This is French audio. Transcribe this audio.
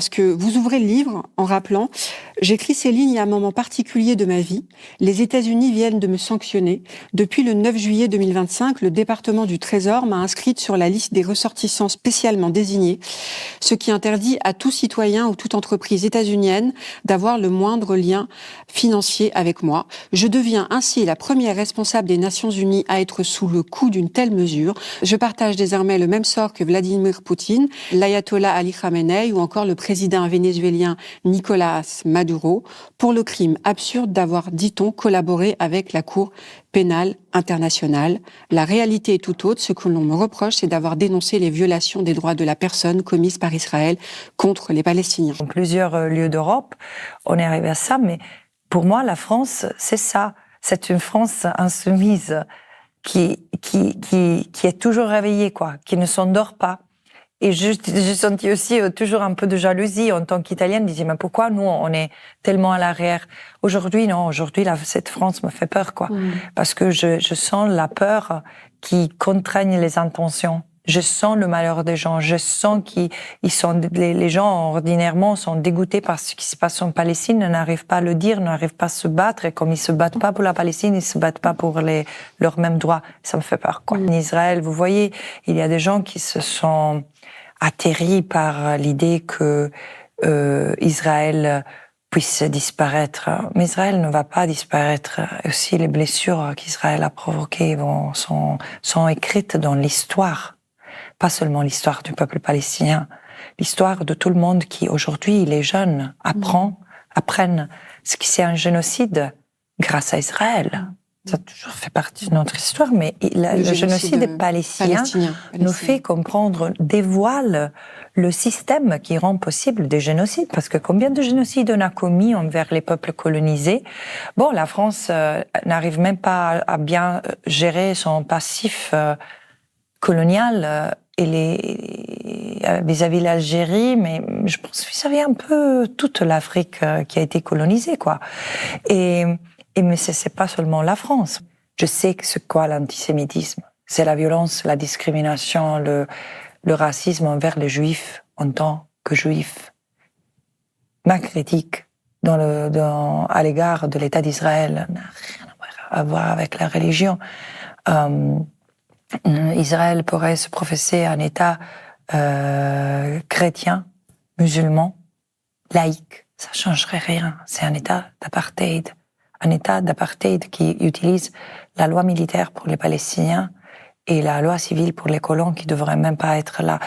parce que vous ouvrez le livre en rappelant « J'écris ces lignes à un moment particulier de ma vie. Les États-Unis viennent de me sanctionner. Depuis le 9 juillet 2025, le département du Trésor m'a inscrite sur la liste des ressortissants spécialement désignés, ce qui interdit à tout citoyen ou toute entreprise états-unienne d'avoir le moindre lien financier avec moi. Je deviens ainsi la première responsable des Nations Unies à être sous le coup d'une telle mesure. Je partage désormais le même sort que Vladimir Poutine, l'ayatollah Ali Khamenei ou encore le président vénézuélien Nicolás Maduro pour le crime absurde d'avoir, dit-on, collaboré avec la Cour pénale internationale. La réalité est tout autre. Ce que l'on me reproche, c'est d'avoir dénoncé les violations des droits de la personne commises par Israël contre les Palestiniens. Dans plusieurs lieux d'Europe, on est arrivé à ça, mais pour moi, la France, c'est ça. C'est une France insoumise qui est toujours réveillée, quoi, qui ne s'endort pas. Et j'ai senti aussi toujours un peu de jalousie en tant qu'Italienne. Je disais, mais pourquoi nous, on est tellement à l'arrière? Aujourd'hui, non. Aujourd'hui, cette France me fait peur, quoi. Parce que je sens la peur qui contraigne les intentions. Je sens le malheur des gens. Je sens les gens, ordinairement, sont dégoûtés par ce qui se passe en Palestine, n'arrivent pas à le dire, n'arrivent pas à se battre. Et comme ils se battent pas pour la Palestine, ils se battent pas pour leurs mêmes droits. Ça me fait peur, quoi. En Israël, vous voyez, il y a des gens qui se sont atterris par l'idée que Israël puisse disparaître. Mais Israël ne va pas disparaître. Aussi, les blessures qu'Israël a provoquées sont écrites dans l'histoire. Pas seulement l'histoire du peuple palestinien, l'histoire de tout le monde qui, aujourd'hui, les jeunes apprennent ce qui c'est un génocide grâce à Israël. Ça a toujours fait partie de notre histoire, mais le génocide des Palestiniens nous fait comprendre, dévoile le système qui rend possible des génocides. Parce que combien de génocides on a commis envers les peuples colonisés? Bon, la France n'arrive même pas à bien gérer son passif colonial vis-à-vis de l'Algérie, mais je pense vis-à-vis un peu toute l'Afrique qui a été colonisée, quoi. Mais c'est pas seulement la France. Je sais que c'est quoi l'antisémitisme. C'est la violence, la discrimination, le racisme envers les Juifs en tant que Juifs. Ma critique à l'égard de l'État d'Israël n'a rien à voir avec la religion. Israël pourrait se professer un État chrétien, musulman, laïque. Ça changerait rien. C'est un État d'apartheid. Un État d'apartheid qui utilise la loi militaire pour les Palestiniens et la loi civile pour les colons qui ne devraient même pas être là.